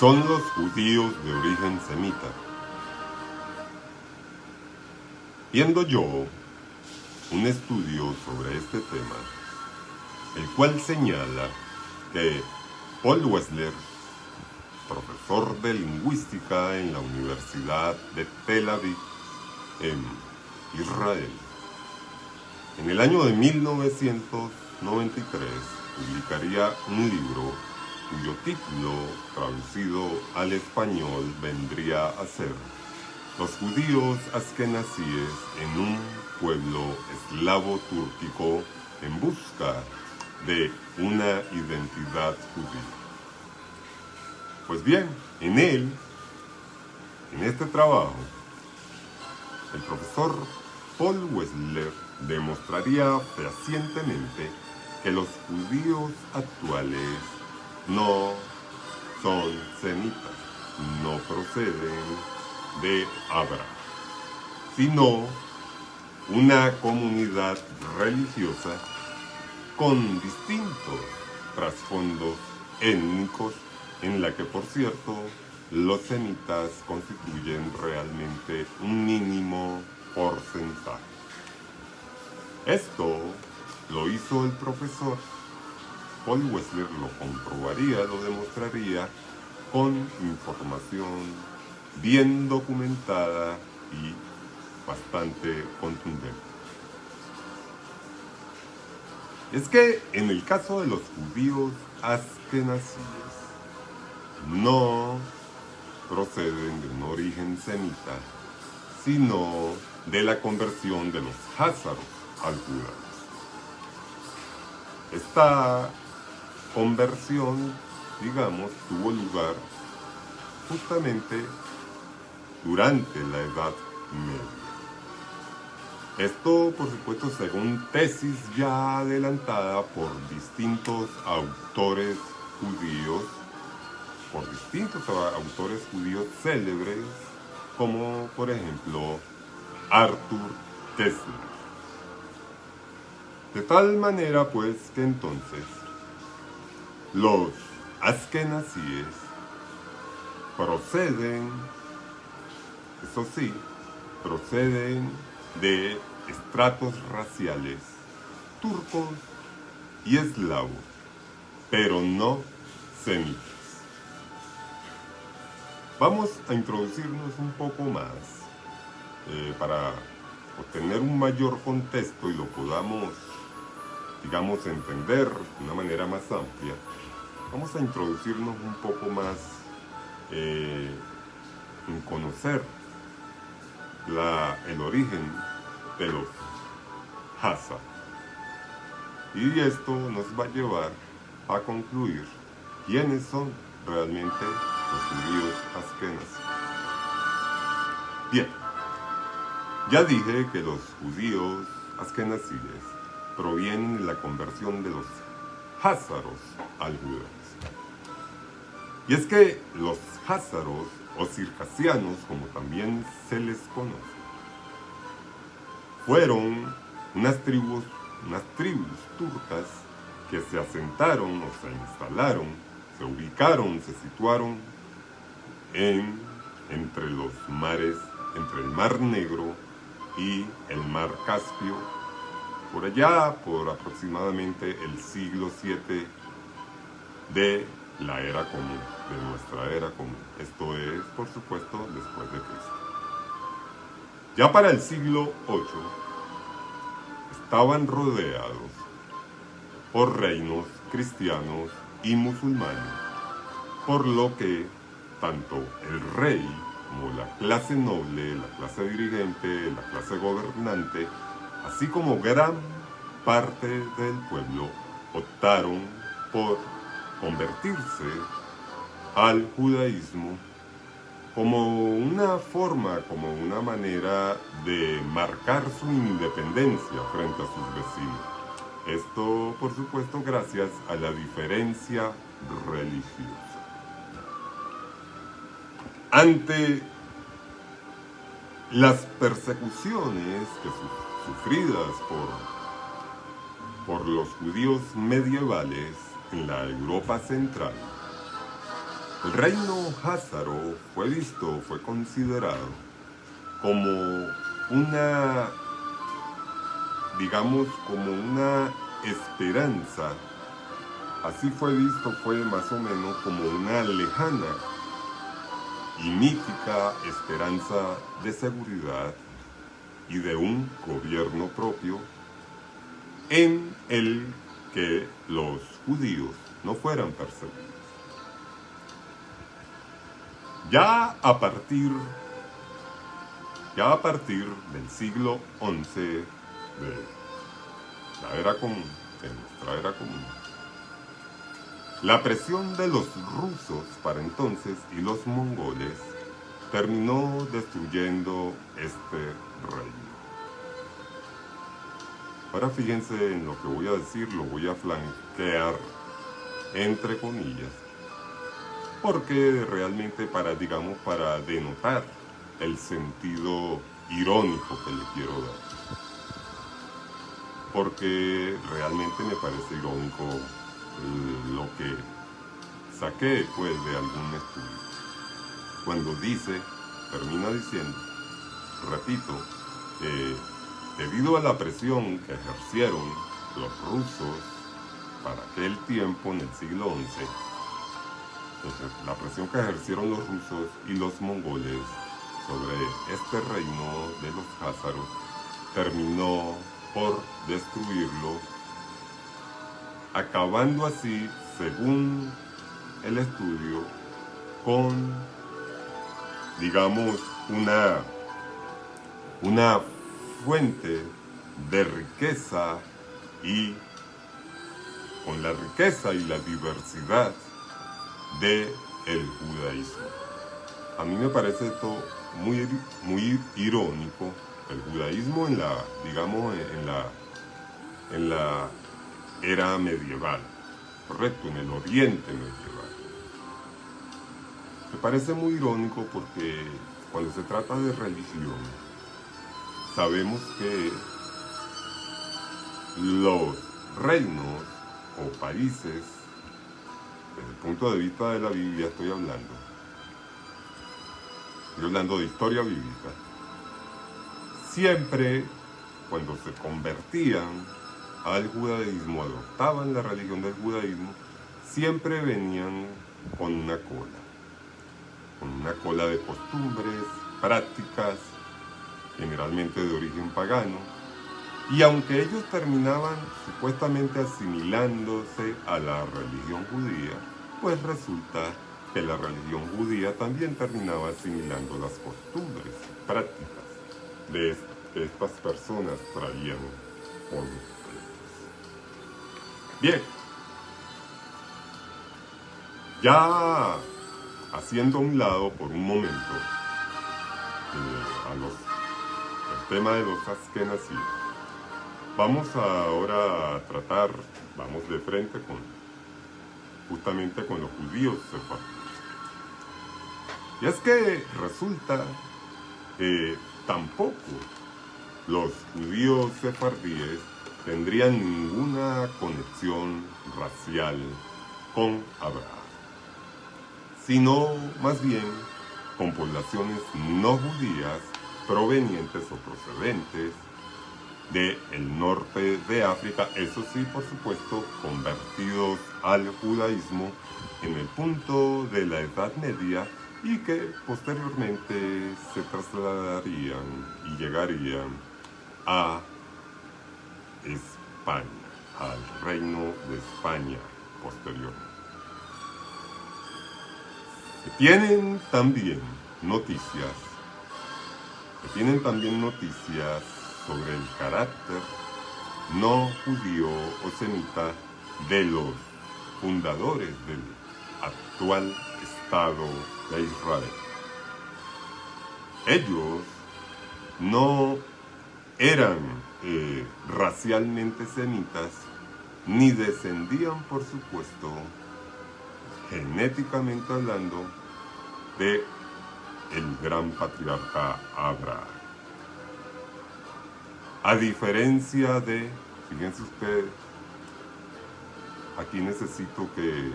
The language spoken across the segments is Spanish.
son los judíos de origen semita. Viendo yo un estudio sobre este tema, el cual señala que Paul Wessler, profesor de lingüística en la Universidad de Tel Aviv, en Israel, en el año de 1993 publicaría un libro cuyo título, traducido al español, vendría a ser Los judíos askenazíes en un pueblo eslavo túrquico en busca de una identidad judía. Pues bien, en este trabajo, el profesor Paul Wessler demostraría fehacientemente que los judíos actuales no son semitas, no proceden de Abraham, sino una comunidad religiosa con distintos trasfondos étnicos, en la que, por cierto, los semitas constituyen realmente un mínimo porcentaje. Esto lo hizo el profesor Paul Wessler, lo comprobaría, lo demostraría con información bien documentada y bastante contundente. Es que en el caso de los judíos askenazíes, no proceden de un origen semita, sino de la conversión de los házaros al judaísmo. Esta conversión, digamos, tuvo lugar justamente durante la Edad Media. Esto, por supuesto, según tesis ya adelantada por distintos autores judíos, célebres, como por ejemplo Arthur Koestler. De tal manera, pues, que entonces los askenazíes proceden de estratos raciales turcos y eslavos, pero no semitas. Vamos a introducirnos un poco más para obtener un mayor contexto y lo podamos, digamos, entender de una manera más amplia. Vamos a introducirnos un poco más en conocer el origen de los Hasa. Y esto nos va a llevar a concluir quiénes son realmente los judíos askenazíes. Bien, ya dije que los judíos askenazíes provienen de la conversión de los házaros al judaísmo. Y es que los házaros, o circasianos, como también se les conoce, fueron unas tribus turcas que se asentaron o se instalaron, se ubicaron, se situaron entre los mares, entre el Mar Negro y el Mar Caspio, por allá por aproximadamente el siglo VII de la era común, de nuestra era común. Esto es, por supuesto, después de Cristo. Ya para el siglo VIII estaban rodeados por reinos cristianos y musulmanes, por lo que tanto el rey como la clase noble, la clase dirigente, la clase gobernante, así como gran parte del pueblo, optaron por convertirse al judaísmo como una forma, como una manera de marcar su independencia frente a sus vecinos. Esto, por supuesto, gracias a la diferencia religiosa. Ante las persecuciones sufridas por los judíos medievales en la Europa central, El reino házaro fue considerado como una, digamos, como una esperanza. Así fue visto, fue más o menos como una lejana y mítica esperanza de seguridad y de un gobierno propio en el que los judíos no fueran perseguidos. Ya a partir del siglo XI de la era común, de nuestra era común, la presión de los rusos para entonces y los mongoles terminó destruyendo este reino. Ahora fíjense en lo que voy a decir, lo voy a flanquear entre comillas, porque realmente para denotar el sentido irónico que le quiero dar. Porque realmente me parece irónico lo que saqué pues de algún estudio. Cuando termina diciendo, repito, que debido a la presión que ejercieron los rusos para aquel tiempo en el siglo XI, la presión que ejercieron los rusos y los mongoles sobre este reino de los házaros terminó por destruirlo, acabando así, según el estudio, con, digamos, una fuente de riqueza y con la riqueza y la diversidad del judaísmo. A mí me parece esto muy irónico. El judaísmo en la era medieval, correcto, en el Oriente medieval. Me parece muy irónico porque cuando se trata de religión, sabemos que los reinos o países, desde el punto de vista de la Biblia estoy hablando de historia bíblica, siempre cuando se convertían al judaísmo, adoptaban la religión del judaísmo, siempre venían con una cola de costumbres, prácticas, generalmente de origen pagano, y aunque ellos terminaban supuestamente asimilándose a la religión judía, pues resulta que la religión judía también terminaba asimilando las costumbres, prácticas de estas personas traían por ustedes. Bien, ya haciendo a un lado por un momento el tema de los Askenazí, vamos ahora a tratar, vamos de frente justamente con los judíos sefardíes. Y es que resulta que tampoco los judíos sefardíes tendrían ninguna conexión racial con Abraham, sino más bien con poblaciones no judías provenientes o procedentes del norte de África, eso sí, por supuesto, convertidos al judaísmo en el punto de la Edad Media y que posteriormente se trasladarían y llegarían a España, al reino de España posteriormente. Se tienen también noticias sobre el carácter no judío o semita de los fundadores del actual Estado de Israel. Ellos no eran racialmente semitas, ni descendían, por supuesto, genéticamente hablando, de el gran patriarca Abraham. A diferencia de, fíjense ustedes, aquí necesito que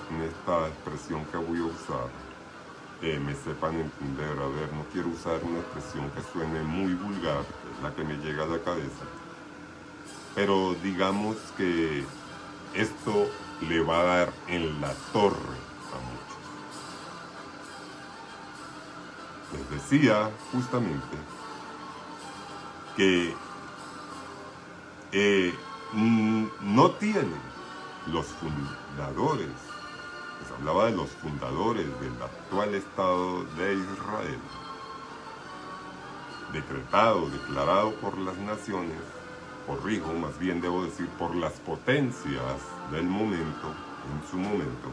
en esta expresión que voy a usar me sepan entender. A ver, no quiero usar una expresión que suene muy vulgar, que es la que me llega a la cabeza, pero digamos que esto le va a dar en la torre a muchos. Les decía justamente que no tienen los fundadores, les hablaba de los fundadores del actual Estado de Israel, decretado, declarado por las naciones, corrijo, más bien debo decir por las potencias del momento, en su momento.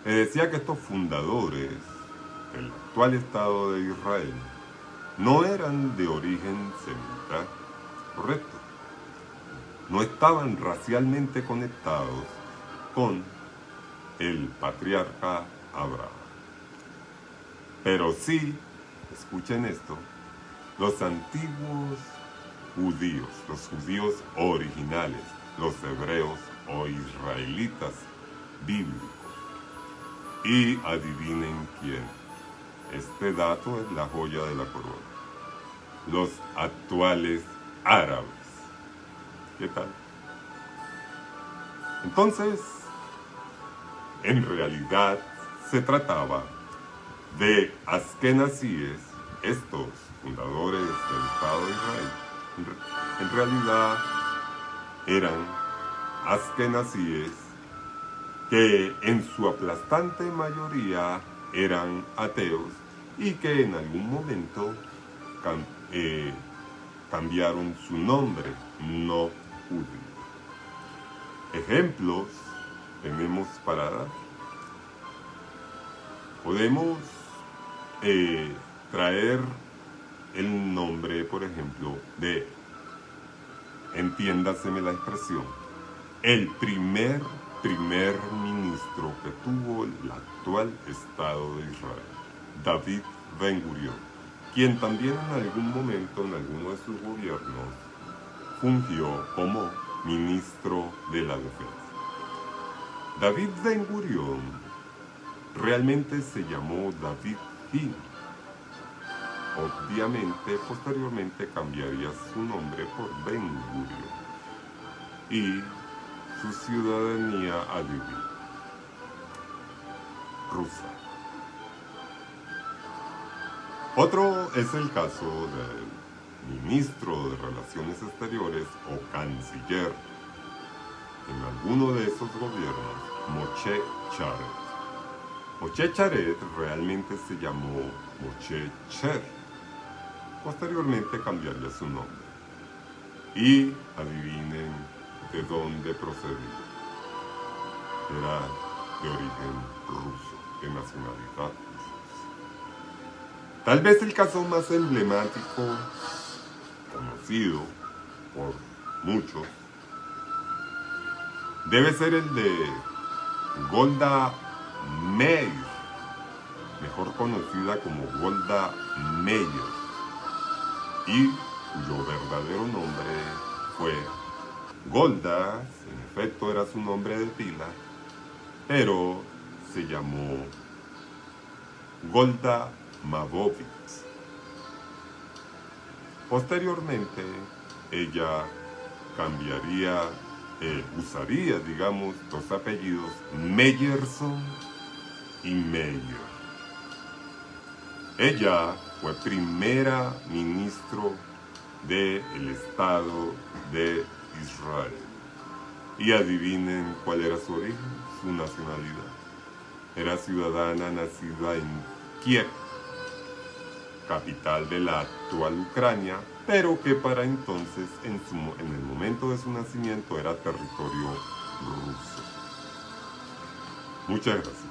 Me decía que estos fundadores del actual Estado de Israel no eran de origen semita, correcto. No estaban racialmente conectados con el patriarca Abraham. Pero sí, escuchen esto, los antiguos judíos, los judíos originales, los hebreos o israelitas bíblicos. Y adivinen quién. Este dato es la joya de la corona. Los actuales árabes. ¿Qué tal? Entonces, en realidad se trataba de askenazíes, estos fundadores del Estado de Israel. En realidad eran askenazíes que en su aplastante mayoría eran ateos y que en algún momento cambiaron su nombre, no judío. Ejemplos tenemos para dar. Podemos traer el nombre, por ejemplo, de, entiéndaseme la expresión, el primer ministro que tuvo el actual Estado de Israel, David Ben-Gurión, quien también en algún momento, en alguno de sus gobiernos, fungió como ministro de la Defensa. David Ben-Gurión realmente se llamó David Hin. Obviamente, posteriormente cambiaría su nombre por Ben-Gurión y su ciudadanía a vivir rusa. Otro es el caso del ministro de Relaciones Exteriores o canciller en alguno de esos gobiernos, Moshe Charet. Moshe Charet realmente se llamó Moshe Cher. Posteriormente cambiaría su nombre. Y adivinen de dónde procedía. Era de origen ruso, de nacionalidad rusa. Tal vez el caso más emblemático, conocido por muchos, debe ser el de Golda Meir, mejor conocida como Golda Meir, y cuyo verdadero nombre fue Golda. En efecto era su nombre de pila, pero se llamó Golda Mavovitz. Posteriormente ella cambiaría, usaría, digamos, dos apellidos, Meyerson y Meyer. Ella fue primera ministro del Estado de Israel. Y adivinen cuál era su origen, su nacionalidad. Era ciudadana nacida en Kiev, capital de la actual Ucrania, pero que para entonces, en el momento de su nacimiento, era territorio ruso. Muchas gracias.